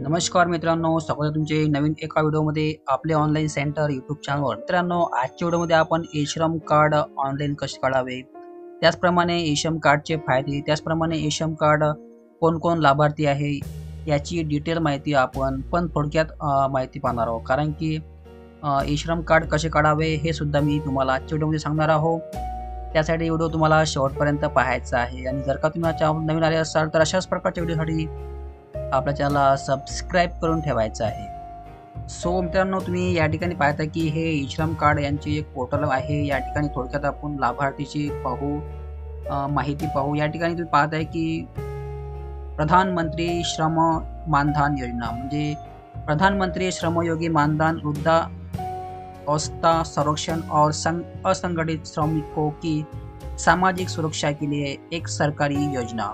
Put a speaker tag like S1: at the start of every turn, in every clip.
S1: नमस्कार मित्रांनो, स्वागत आहे तुमचे नवीन एका व्हिडिओमध्ये आपले ऑनलाईन सेंटर यूट्यूब चॅनलवर. मित्रांनो, आजच्या व्हिडिओमध्ये आपण ई-श्रम कार्ड ऑनलाईन कसे काढावे, त्याचप्रमाणे ई-श्रम कार्डचे फायदे, त्याचप्रमाणे ई-श्रम कार्ड कोण लाभार्थी आहे याची डिटेल माहिती आपण पण थोडक्यात माहिती पाहणार आहोत. कारण की ई-श्रम कार्ड कसे काढावे हे सुद्धा मी तुम्हाला आजच्या व्हिडिओमध्ये सांगणार आहोत. त्यासाठी व्हिडिओ तुम्हाला शेवटपर्यंत पाहायचा आहे. आणि जर का तुम्ही चॅनल नवीन आले असाल तर अशाच प्रकारच्या व्हिडिओसाठी आपल्या चॅनलला सबस्क्राईब करून ठेवायचं आहे. सो मित्रांनो, तुम्ही या ठिकाणी पाहता की हे ई-श्रम कार्ड यांचे एक पोर्टल आहे. या ठिकाणी थोडक्यात आपण लाभार्थीची माहिती पाहू. या ठिकाणी तुम्ही पाहताय की प्रधानमंत्री श्रम मानधन योजना म्हणजे प्रधानमंत्री श्रमयोगी मानधन वृद्धावस्था संरक्षण और असंगठित श्रमिकों की सामाजिक सुरक्षा के लिए एक सरकारी योजना.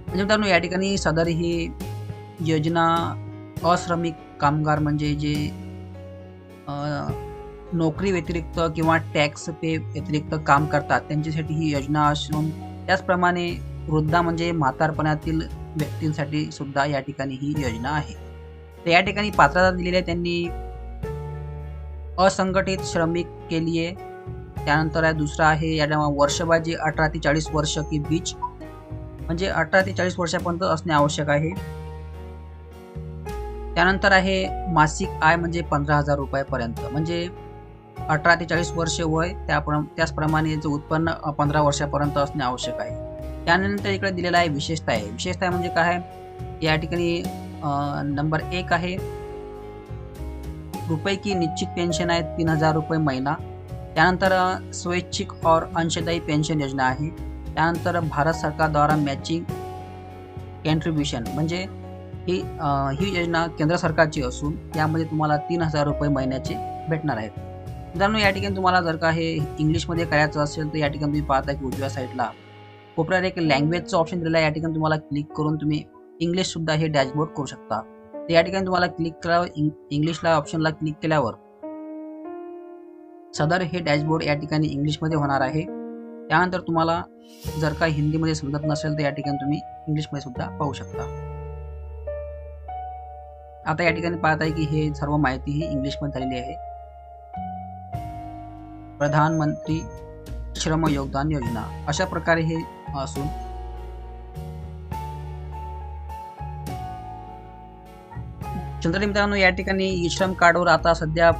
S1: म्हणजे मित्रांनो, या ठिकाणी सदर ही योजना अश्रमिक कामगार म्हणजे जे नोकरी व्यतिरिक्त किंवा टॅक्स पे व्यतिरिक्त काम करतात त्यांच्यासाठी ही योजना असून, त्याचप्रमाणे वृद्ध म्हणजे म्हातारपणातील व्यक्तींसाठी सुद्धा या ठिकाणी ही योजना आहे. तर या ठिकाणी पात्रता दिलेली आहे त्यांनी असंघटित श्रमिक के लिए. त्यानंतर दुसरा आहे या वर्षबाजी 18 ते 40 वर्ष की बीच म्हणजे 18 ते 40 वर्षापर्यंत असणे आवश्यक आहे. त्यानंतर आहे मासिक आय म्हणजे 15,000 रुपयापर्यंत म्हणजे 18 ते 40 वर्ष वय, त्याचप्रमाणे उत्पन्न 15 वर्षापर्यंत असणे आवश्यक आहे. त्यानंतर इकडे दिलेला आहे विशेषता आहे. विशेषता म्हणजे काय आहे, या ठिकाणी नंबर 1 आहे रुपये की निश्चित पेन्शन आहे 3,000 रुपये महिना. त्यानंतर स्वैच्छिक और अंशदायी पेन्शन योजना आहे. त्यानंतर भारत सरकार द्वारा मॅचिंग कॉन्ट्रीब्युशन म्हणजे ही योजना केंद्र सरकारची असून यामध्ये तुम्हाला 3,000 रुपये महिन्याचे भेटणार आहेत. मित्रांनो, या ठिकाणी तुम्हाला जर का हे इंग्लिशमध्ये करायचं असेल तर या ठिकाणी तुम्ही पाहता की उजव्या साईडला कोपऱ्यात एक लँग्वेजचं ऑप्शन दिलेलं आहे. या ठिकाणी तुम्हाला क्लिक करून तुम्ही इंग्लिश सुद्धा हे डॅशबोर्ड करू शकता. तर या ठिकाणी तुम्हाला क्लिक केल्यावर इंग्लिशला ऑप्शनला क्लिक केल्यावर सदर हे डॅशबोर्ड या ठिकाणी इंग्लिशमध्ये होणार आहे. त्यानंतर तुम्हाला जर का हिंदीमध्ये समजत नसेल तर या ठिकाणी तुम्ही इंग्लिशमध्ये सुद्धा पाहू शकता. आता या ठिकाणी पाहत आहे की हे सर्व माहिती ही इंग्लिशमध्ये झालेली आहे. प्रधानमंत्री श्रम योगदान योजना अशा प्रकारे हे असून चंद्र मित्रांनो, या ठिकाणी ई-श्रम कार्डवर आता सध्या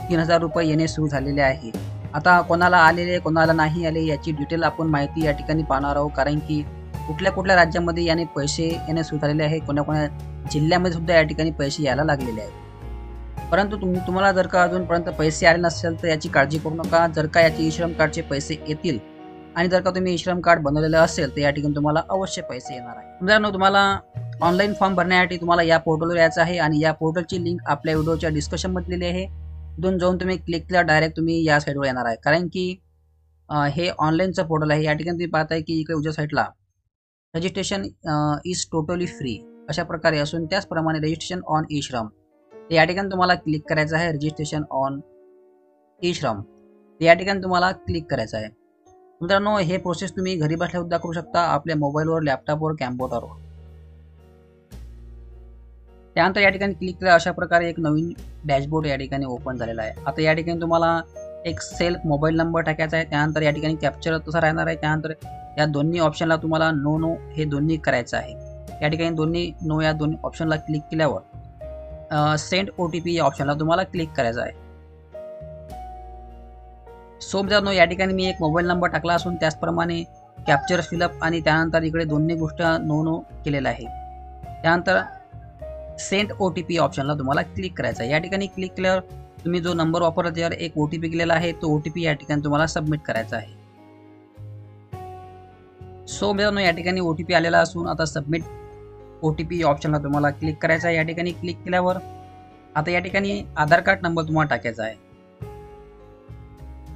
S1: 3,000 रुपये येणे सुरू झालेले आहे. आता कोणाला आलेले कोणाला नाही आले याची डिटेल आपण माहिती या ठिकाणी पाहणार आहोत. कारण की कुठल्या राज्यामध्ये याने पैसे येणे सुरू झालेले आहे, कोणत्या जिल्ह्यामध्ये सुद्धा या ठिकाणी पैसे यायला लागलेले आहेत. परंतु तुम्हाला जर का अजूनपर्यंत पैसे आले नसेल तर याची काळजी करू नका. जर का याचे ई-श्रम कार्डचे पैसे येतील आणि जर का तुम्ही ई-श्रम कार्ड बनवलेलं असेल तर या ठिकाणी तुम्हाला अवश्य पैसे येणार आहे. मित्रांनो, तुम्हाला ऑनलाईन फॉर्म भरण्यासाठी तुम्हाला या पोर्टलवर यायचं आहे आणि या पोर्टलची लिंक आपल्या व्हिडिओच्या डिस्क्रिप्शनमध्ये दिलेली आहे. तिथून जाऊन तुम्ही क्लिक केल्यावर डायरेक्ट तुम्ही या साईडवर येणार आहे. कारण की हे ऑनलाईनचं पोर्टल आहे. या ठिकाणी तुम्ही पाहताय की इकडे उजव्या साईडला रजिस्ट्रेशन इज टोटली फ्री अशा प्रकारे असून, त्याचप्रमाणे रजिस्ट्रेशन ऑन ई-श्रम या ठिकाणी तुम्हाला क्लिक करायचं आहे. रजिस्ट्रेशन ऑन ई-श्रम या ठिकाणी तुम्हाला क्लिक करायचं आहे. मित्रांनो, हे प्रोसेस तुम्ही घरी बसल्या सुद्धा करू शकता, आपल्या मोबाईलवर, लॅपटॉपवर, कॅम्प्युटरवर. त्यानंतर या ठिकाणी क्लिक केल्यावर अशा प्रकारे एक नवीन डॅशबोर्ड या ठिकाणी ओपन झालेला आहे. आता या ठिकाणी तुम्हाला एक सेल्फ मोबाईल नंबर टाकायचा आहे. त्यानंतर या ठिकाणी कॅप्चर तसा राहणार आहे. त्यानंतर या दोन्ही ऑप्शनला तुम्हाला नो हे दोन्ही करायचं आहे. या ठिकाणी या दोन्ही ऑप्शनला क्लिक केल्यावर सेंड OTP या ऑप्शनला तुम्हाला क्लिक करायचं आहे. सो मित्रांनो, या ठिकाणी मी एक मोबाईल नंबर टाकला असून त्याचप्रमाणे कॅप्चर फिलअप आणि त्यानंतर इकडे दोन्ही गोष्ट नो केलेलं आहे. त्यानंतर सेंड OTP ऑप्शनला तुम्हाला क्लिक करायचं आहे. या ठिकाणी क्लिक केल्यावर तुम्ही जो नंबर वापरला त्यावर एक OTP गेलेला आहे, तो OTP या ठिकाणी तुम्हाला सबमिट करायचा आहे. सो मित्रांनो, या ठिकाणी OTP आलेला असून आता सबमिट OTP या ऑप्शनला तुम्हाला क्लिक करायचं आहे. या ठिकाणी क्लिक केल्यावर आता या ठिकाणी आधार कार्ड नंबर तुम्हाला टाकायचा आहे.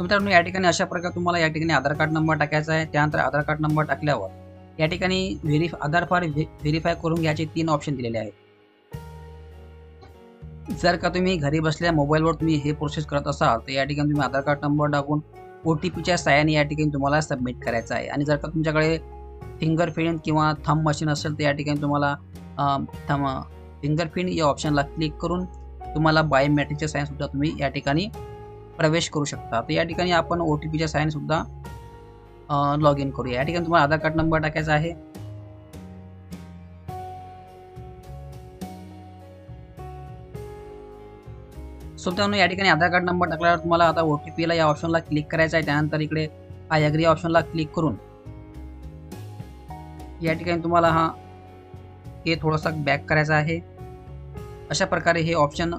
S1: मित्रांनो, या ठिकाणी अशा प्रकारे तुम्हाला या ठिकाणी आधार कार्ड नंबर टाकायचा आहे. त्यानंतर आधार कार्ड नंबर टाकल्यावर या ठिकाणी आधार कार्ड व्हेरीफाय करून घ्यायचे 3 ऑप्शन दिलेले आहेत. जर का तुम्ही घरी बसल्या मोबाईलवर तुम्ही हे प्रोसेस करत असाल तर या ठिकाणी तुम्ही आधार कार्ड नंबर टाकून OTPच्या साहाय्याने या ठिकाणी तुम्हाला सबमिट करायचं आहे. आणि जर का तुमच्याकडे फिंगरप्रिंट किंवा थंब मशीन असेल तर या ठिकाणी तुम्हाला फिंगरप्रिंट या ऑप्शनला क्लिक करून तुम्हाला बायोमेट्रिकच्या सायन्ससुद्धा तुम्ही या ठिकाणी प्रवेश करू शकता. तर या ठिकाणी आपण OTPच्या सायन्ससुद्धा लॉग इन करूया. या ठिकाणी तुम्हाला आधार कार्ड नंबर टाकायचा आहे. सो मित्रांनो या ठिकाणी आधार कार्ड नंबर टाकल्यावर तुम्हाला आता OTPला या ऑप्शनला क्लिक करायचा आहे. त्यानंतर इकडे आय अग्री ऑप्शनला क्लिक करून या ठिकाणी तुम्हाला हे थोडासा बॅक करायचा आहे. अशा प्रकारे हे ऑप्शन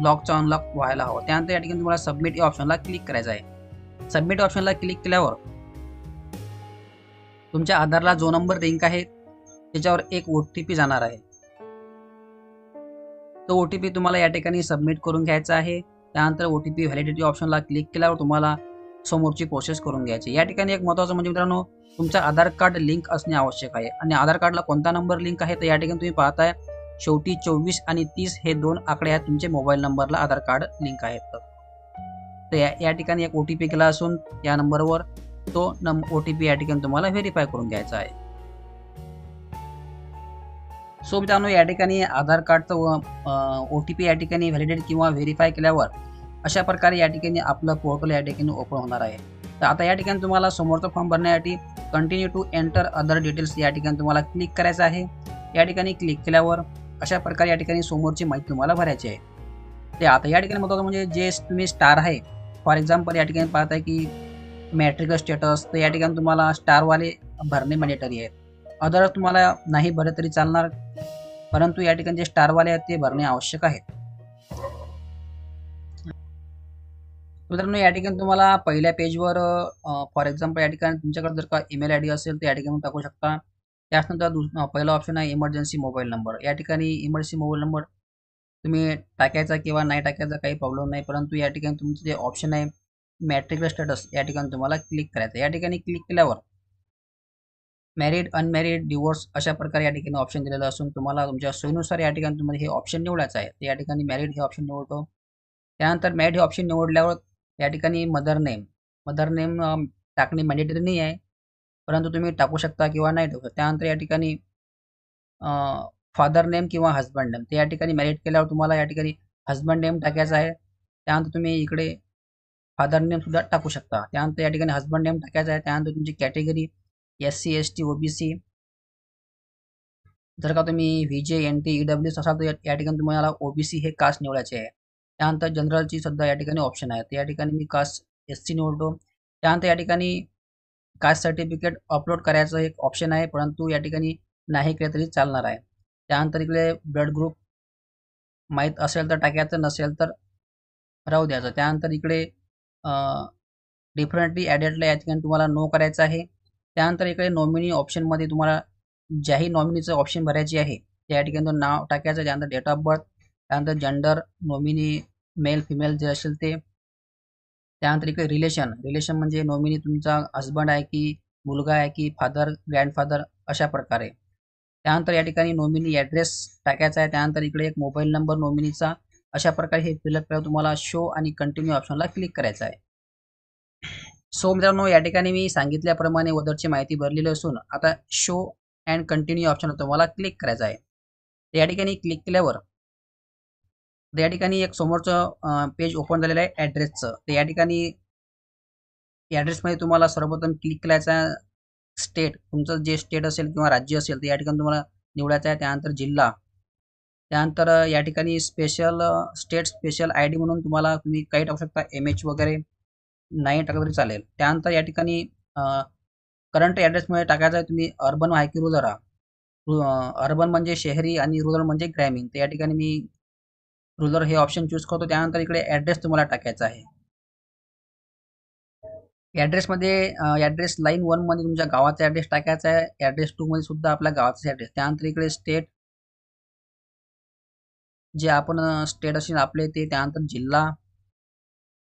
S1: लॉकचा अनलॉक व्हायला हवं. त्यानंतर या ठिकाणी तुम्हाला सबमिट या ऑप्शनला क्लिक करायचं आहे. सबमिट ऑप्शनला क्लिक केल्यावर तुमच्या आधारला जो नंबर लिंक आहे त्याच्यावर एक OTP जाणार आहे. तो OTP तुम्हाला या ठिकाणी सबमिट करून घ्यायचा आहे. त्यानंतर OTP व्हॅलिडिटी ऑप्शनला क्लिक केल्यावर तुम्हाला समोरची प्रोसेस करून घ्यायची. या ठिकाणी एक महत्त्वाचं म्हणजे मित्रांनो तुमचं आधार कार्ड लिंक असणे आवश्यक आहे. आणि आधार कार्डला कोणता नंबर लिंक आहे तर या ठिकाणी तुम्ही पाहताय शेवटी 24 आणि 30 हे 2 आकडे आहेत तुमचे मोबाईल नंबरला आधार कार्ड लिंक आहेत. तर या ठिकाणी एक OTP केला असून या नंबरवर तो OTP या ठिकाणी तुम्हाला व्हेरीफाय करून घ्यायचा आहे. सो मित्रांनो या ठिकाणी आधार कार्डचं OTP या ठिकाणी व्हॅलिडेट किंवा व्हेरीफाय केल्यावर अशा प्रकारे या ठिकाणी आपलं पोर्टल या ठिकाणी ओपन होणार आहे. तर आता या ठिकाणी तुम्हाला समोरचा फॉर्म भरण्यासाठी continue to enter other details या ठिकाणी तुम्हाला क्लिक करायचं आहे. या ठिकाणी क्लिक केल्यावर अशा प्रकारे या ठिकाणी समोरची माहिती तुम्हाला भरायची आहे. ते आता या ठिकाणी महत्त्वाचं म्हणजे जे तुम्ही स्टार आहे फॉर एक्झाम्पल या ठिकाणी पाहताय की मॅट्रिक स्टेटस तर या ठिकाणी तुम्हाला स्टारवाले भरणे मॅन्डेटरी आहे. अदर तुम्हाला नाही भरले तरी चालणार परंतु या ठिकाणी जे स्टारवाले आहेत ते भरणे आवश्यक आहे. मित्रांनो या ठिकाणी तुम्हाला पहिल्या पेजवर फॉर एक्झाम्पल या ठिकाणी तुमच्याकडे जर का ईमेल ID असेल तर या ठिकाणी टाकू शकता. त्यानंतर पहिला ऑप्शन आहे इमर्जन्सी मोबाईल नंबर. या ठिकाणी इमर्जन्सी मोबाईल नंबर तुम्ही टाकायचा किंवा नाही टाकायचा काही प्रॉब्लेम नाही परंतु या ठिकाणी तुमचं जे ऑप्शन आहे मॅट्रिक स्टेटस या ठिकाणी तुम्हाला क्लिक करायचं. या ठिकाणी क्लिक केल्यावर मॅरिड अनमॅरिड डिवोर्स अशा प्रकारे या ठिकाणी ऑप्शन दिलेलं असून तुम्हाला तुमच्या सोयीनुसार या ठिकाणी तुम्हाला हे ऑप्शन निवडायचं आहे. तर या ठिकाणी मॅरिड हे ऑप्शन निवडतो. त्यानंतर मॅरिड हे ऑप्शन निवडल्यावर या ठिकाणी मदर नेम टाकणे मॅन्डेटरी नाही आहे परंतु तुम्ही टाकू शकता किंवा नाही टाकू शकता. त्यानंतर या ठिकाणी फादर नेम किंवा हजबंड नेम ते या ठिकाणी मॅरिड केल्यावर तुम्हाला या ठिकाणी हजबंड नेम टाकायचा आहे. त्यानंतर तुम्ही इकडे फादर नेम सुद्धा टाकू शकता. त्यानंतर या ठिकाणी हजबंड नेम टाकायचा आहे. त्यानंतर तुमची कॅटेगरी SC ST OBC जर का तुम्ही VJ NT EWS असाल तर या ठिकाणी तुम्हाला OBC हे कास्ट निवडायचे आहे. त्यानंतर जनरलची सुद्धा या ठिकाणी ऑप्शन आहे. या ठिकाणी मी कास्ट SC निवडतो. त्यानंतर या ठिकाणी कास्ट सर्टिफिकेट अपलोड करायचं एक ऑप्शन आहे परंतु या ठिकाणी नाही केलं तरी चालणार आहे. त्यानंतर इकडे ब्लड ग्रुप माहीत असेल तर टाकायचं नसेल तर राहू द्यायचं. त्यानंतर इकडे डिफरंटली ॲडेडला या ठिकाणी तुम्हाला नो करायचं आहे. त्यानंतर इकडे नॉमिनी ऑप्शनमध्ये तुम्हाला ज्याही नॉमिनीचं ऑप्शन भरायची आहे त्या ठिकाणी नाव टाकायचं. त्यानंतर डेट ऑफ बर्थ त्यानंतर जेंडर नॉमिनी मेल फिमेल जे असेल ते. त्यानंतर इकडे रिलेशन म्हणजे नॉमिनी तुमचा हजबंड आहे की मुलगा आहे की फादर ग्रँडफादर अशा प्रकारे. त्यानंतर या ठिकाणी नॉमिनी ॲड्रेस टाकायचा आहे. त्यानंतर इकडे एक मोबाईल नंबर नॉमिनीचा अशा प्रकारे हे फिलअप केल्यावर तुम्हाला शो आणि कंटिन्यू ऑप्शनला क्लिक करायचं आहे. सो मित्रांनो या ठिकाणी मी सांगितल्याप्रमाणे वदरची माहिती भरलेली असून आता शो अँड कंटिन्यू ऑप्शन तुम्हाला क्लिक करायचं आहे. तर या ठिकाणी क्लिक केल्यावर या ठिकाणी एक समोरचं पेज ओपन झालेलं आहे ॲड्रेसचं. तर या ठिकाणी ॲड्रेसमध्ये तुम्हाला सर्वप्रथम क्लिक करायचं आहे. स्टेट तुमचं जे स्टेट असेल किंवा राज्य असेल तर या ठिकाणी तुम्हाला निवडायचं आहे. त्यानंतर जिल्हा त्यानंतर या ठिकाणी स्टेट स्पेशल ID म्हणून तुम्ही काही टाकू शकता MH वगैरे नाही टाकलं तरी चालेल. त्यानंतर या ठिकाणी करंट ॲड्रेसमध्ये टाकायचं आहे तुम्ही अर्बन आहे की रुरल. अर्बन म्हणजे शहरी आणि रुरल म्हणजे ग्रामीण. तर या ठिकाणी मी रुरल हे ऑप्शन चूज करतो. त्यानंतर इकडे ॲड्रेस तुम्हाला टाकायचा आहे. ॲड्रेसमध्ये ॲड्रेस लाईन 1 मध्ये तुमच्या गावाचा ॲड्रेस टाकायचा आहे. ॲड्रेस 2 मध्ये सुद्धा आपल्या गावाचा ॲड्रेस. त्यानंतर इकडे स्टेट जे आपण स्टेट असेल आपले ते. त्यानंतर जिल्हा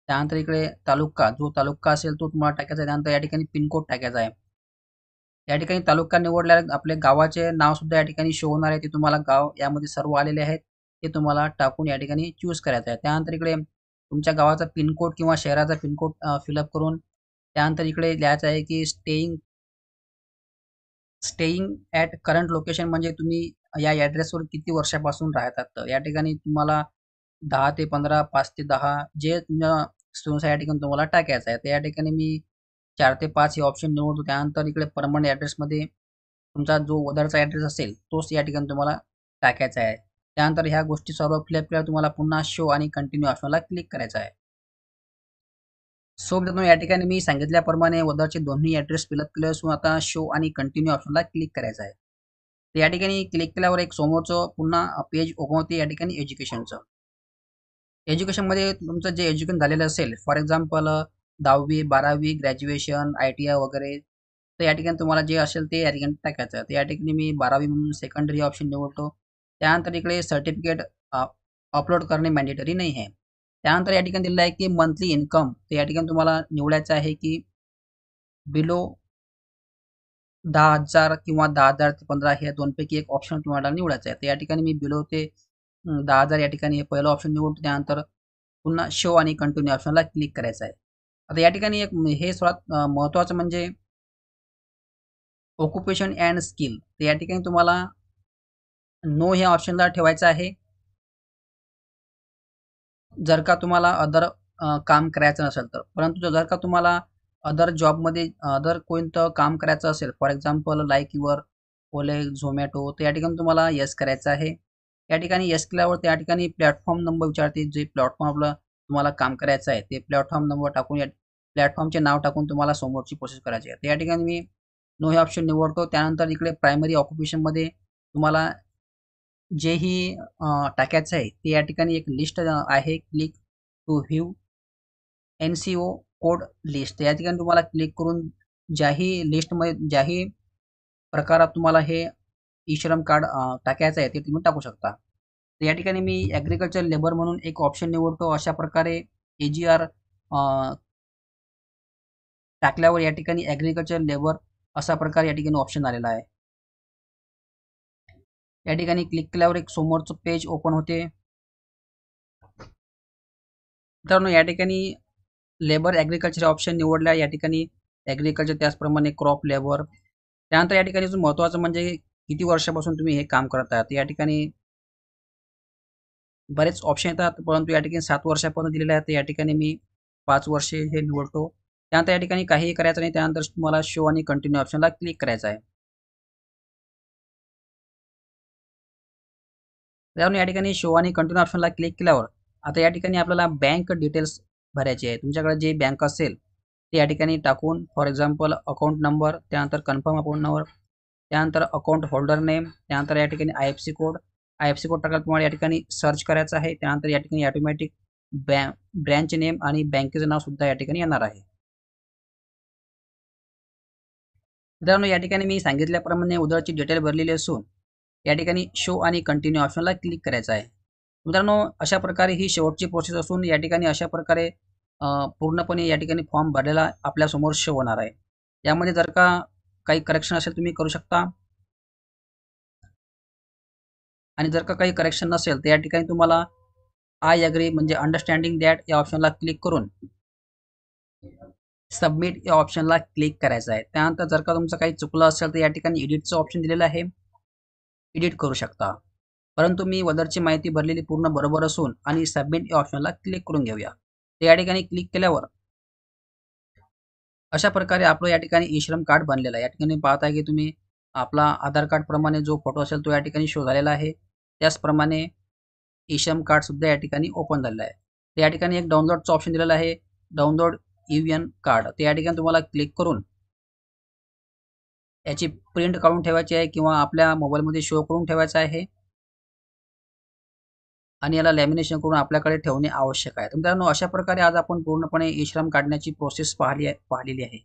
S1: त्यानंतर इकडे तालुका जो तालुका असेल तो तुम्हाला टाकायचा आहे. त्यानंतर या ठिकाणी पिनकोड टाकायचा आहे. या ठिकाणी तालुका निवडल्यावर आपल्या गावाचे नाव सुद्धा या ठिकाणी शो होणार आहे. ते तुम्हाला गाव यामध्ये सर्व आलेले आहेत ते तुम्हाला टाकून या ठिकाणी चूज करायचं आहे. त्यानंतर इकडे तुमच्या गावाचा पिनकोड किंवा शहराचा पिनकोड फिलअप करून त्यानंतर इकडे लिहायचं आहे की staying staying at current location म्हणजे तुम्ही या ॲड्रेसवर किती वर्षापासून राहतात. तर या ठिकाणी तुम्हाला 10 ते 15, 5 ते 10 जे तुमच्या स्टुडंट्स या ठिकाणी तुम्हाला टाकायचं आहे. तर या ठिकाणी मी 4 ते 5 हे ऑप्शन निवडतो. त्यानंतर इकडे परमनंट ॲड्रेसमध्ये तुमचा जो वदरचा ॲड्रेस असेल तोच या ठिकाणी तुम्हाला टाकायचा आहे. त्यानंतर ह्या गोष्टी सर्व फिलअप केल्यावर तुम्हाला पुन्हा शो आणि कंटिन्यू ऑप्शनला क्लिक करायचं आहे. सो मित्रांनो या ठिकाणी मी सांगितल्याप्रमाणे वदरचे दोन्ही ॲड्रेस फिलअप केले असून आता शो आणि कंटिन्यू ऑप्शनला क्लिक करायचं आहे. तर या ठिकाणी क्लिक केल्यावर एक समोरचं पुन्हा पेज ओपन होते या ठिकाणी एज्युकेशनचं. एज्युकेशनमध्ये तुमचं जे एज्युकेशन झालेलं असेल फॉर एक्झाम्पल 10वी 12वी ग्रॅज्युएशन ITI वगैरे तर या ठिकाणी तुम्हाला जे असेल ते या ठिकाणी टाकायचं आहे. तर या ठिकाणी मी 12वी म्हणून सेकंडरी ऑप्शन निवडतो. त्यानंतर इकडे सर्टिफिकेट अपलोड करणे मॅन्डेटरी नाही आहे. त्यानंतर या ठिकाणी दिलेलं आहे की मंथली इन्कम तर या ठिकाणी तुम्हाला निवडायचं आहे की बिलो 10,000 किंवा 10,000 ते 15 हे दोनपैकी एक ऑप्शन तुम्हाला निवडायचं आहे. तर या ठिकाणी मी बिलो ते 10,000 या ठिकाणी हे पहिलं ऑप्शन निवडतो. त्यानंतर पुन्हा शो आणि कंटिन्यू ऑप्शनला क्लिक करायचं आहे. आता या ठिकाणी एक हे सर्वात महत्त्वाचं म्हणजे ऑक्युपेशन अँड स्किल तर या ठिकाणी तुम्हाला नो ह्या ऑप्शनला ठेवायचं आहे. जर का तुम्हाला अदर काम करायचं नसेल तर. परंतु जर का तुम्हाला अदर जॉबमध्ये अदर कोणतं काम करायचं असेल फॉर एक्झाम्पल लाईक युअर ओले झोमॅटो तर या ठिकाणी तुम्हाला येस करायचं आहे. या ठिकाणी येस केल्यावर त्या ठिकाणी प्लॅटफॉर्म नंबर विचारते जे प्लॅटफॉर्म आपलं तुम्हाला काम करायचं आहे ते प्लॅटफॉर्म नंबर टाकून या प्लॅटफॉर्मचे नाव टाकून तुम्हाला समोरची प्रोसेस करायची आहे. तर या ठिकाणी मी नो हे ऑप्शन निवडतो. त्यानंतर इकडे प्रायमरी ऑक्युपेशनमध्ये तुम्हाला जेही टाकायचं आहे ते या ठिकाणी एक लिस्ट आहे click to view NCO code list या ठिकाणी तुम्हाला क्लिक करून ज्याही लिस्टमध्ये ज्याही प्रकारात तुम्हाला हे ई श्रम कार्ड टाकायचं आहे ते तुम्ही टाकू शकता. तर या ठिकाणी मी ॲग्रिकल्चर लेबर म्हणून एक ऑप्शन निवडतो. अशा प्रकारे AGR टाकल्यावर या ठिकाणी ॲग्रिकल्चर लेबर अशा प्रकारे या ठिकाणी ऑप्शन आलेला आहे. या ठिकाणी क्लिक केल्यावर एक समोरचं पेज ओपन होते. मित्रांनो या ठिकाणी लेबर ॲग्रिकल्चर ऑप्शन निवडला या ठिकाणी ॲग्रिकल्चर त्याचप्रमाणे क्रॉप लेबर त्यानंतर या ठिकाणी महत्त्वाचं म्हणजे किती वर्षापासून तुम्ही हे काम करत आहात. या ठिकाणी बरेच ऑप्शन येतात परंतु या ठिकाणी 7 वर्षापर्यंत दिलेले आहेत. या ठिकाणी मी 5 वर्षे हे निवडतो. त्यानंतर या ठिकाणी काहीही करायचं नाही. त्यानंतर तुम्हाला शो आणि कंटिन्यू ऑप्शनला क्लिक करायचं आहे. त्यावरून या ठिकाणी शो आणि कंटिन्यू ऑप्शनला क्लिक केल्यावर आता या ठिकाणी आपल्याला बँक डिटेल्स भरायचे आहे. तुमच्याकडे जे बँक असेल ते या ठिकाणी टाकून फॉर एक्झाम्पल अकाउंट नंबर त्यानंतर कन्फर्म अकाउंट नंबर त्यानंतर अकाउंट होल्डर नेम त्यानंतर या ठिकाणी IFSC कोड टाकायला तुम्हाला या ठिकाणी सर्च करायचं आहे. त्यानंतर या ठिकाणी ऑटोमॅटिक ब्रँच नेम आणि बँकेचं नाव सुद्धा या ठिकाणी येणार आहे. मित्रांनो या ठिकाणी मी सांगितल्याप्रमाणे उदरची डिटेल भरलेली असून या ठिकाणी शो आणि कंटिन्यू ऑप्शनला क्लिक करायचं आहे. मित्रांनो अशा प्रकारे ही शेवटची प्रोसेस असून या ठिकाणी अशा प्रकारे पूर्णपणे या ठिकाणी फॉर्म भरलेला आपल्यासमोर शो होणार आहे. यामध्ये जर का काही करेक्शन असेल तुम्ही करू शकता आणि जर का काही करेक्शन नसेल तर या ठिकाणी तुम्हाला आय अग्री म्हणजे अंडरस्टँडिंग दॅट या ऑप्शनला क्लिक करून सबमिट या ऑप्शनला क्लिक करायचं आहे. त्यानंतर जर का तुमचं काही चुकलं असेल तर या ठिकाणी एडिटचं ऑप्शन दिलेलं आहे. एडिट करू शकता. परंतु मी वदरची माहिती भरलेली पूर्ण बरोबर असून आणि सबमिट या ऑप्शनला क्लिक करून घेऊया. तर या ठिकाणी क्लिक केल्यावर अशा प्रकारे आपलं या ठिकाणी ई श्रम कार्ड बनलेलं आहे. या ठिकाणी पाहताय की तुम्ही आपला आधार कार्ड प्रमाणे जो फोटो असेल तो या ठिकाणी शो झालेला आहे. त्याचप्रमाणे ई श्रम कार्ड सुद्धा या ठिकाणी ओपन झालेलं आहे. तर या ठिकाणी एक डाउनलोडचं ऑप्शन दिलेलं आहे. डाउनलोड EVN कार्ड तर या ठिकाणी तुम्हाला क्लिक करून याची प्रिंट काढून ठेवायची आहे किंवा आपल्या मोबाईलमध्ये शो करून ठेवायचं आहे आणि याला लॅमिनेशन करून आपल्याकडे ठेवणे आवश्यक आहे. तर मित्रांनो अशा प्रकारे आज आपण पूर्णपणे ई श्रम काढण्याची प्रोसेस पाहिलेली आहे.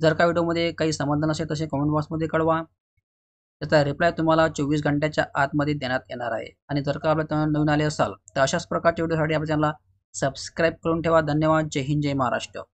S1: जर का व्हिडिओमध्ये काही समजलं नसेल तसे कमेंट बॉक्समध्ये कळवा. त्याचा रिप्लाय तुम्हाला 24 घंट्याच्या आतमध्ये देण्यात येणार आहे. आणि जर का आपल्या चॅनल नवीन आले असाल तर अशाच प्रकारच्या व्हिडिओसाठी आपल्या चॅनलला सबस्क्राईब करून ठेवा. धन्यवाद. जय हिंद जय महाराष्ट्र.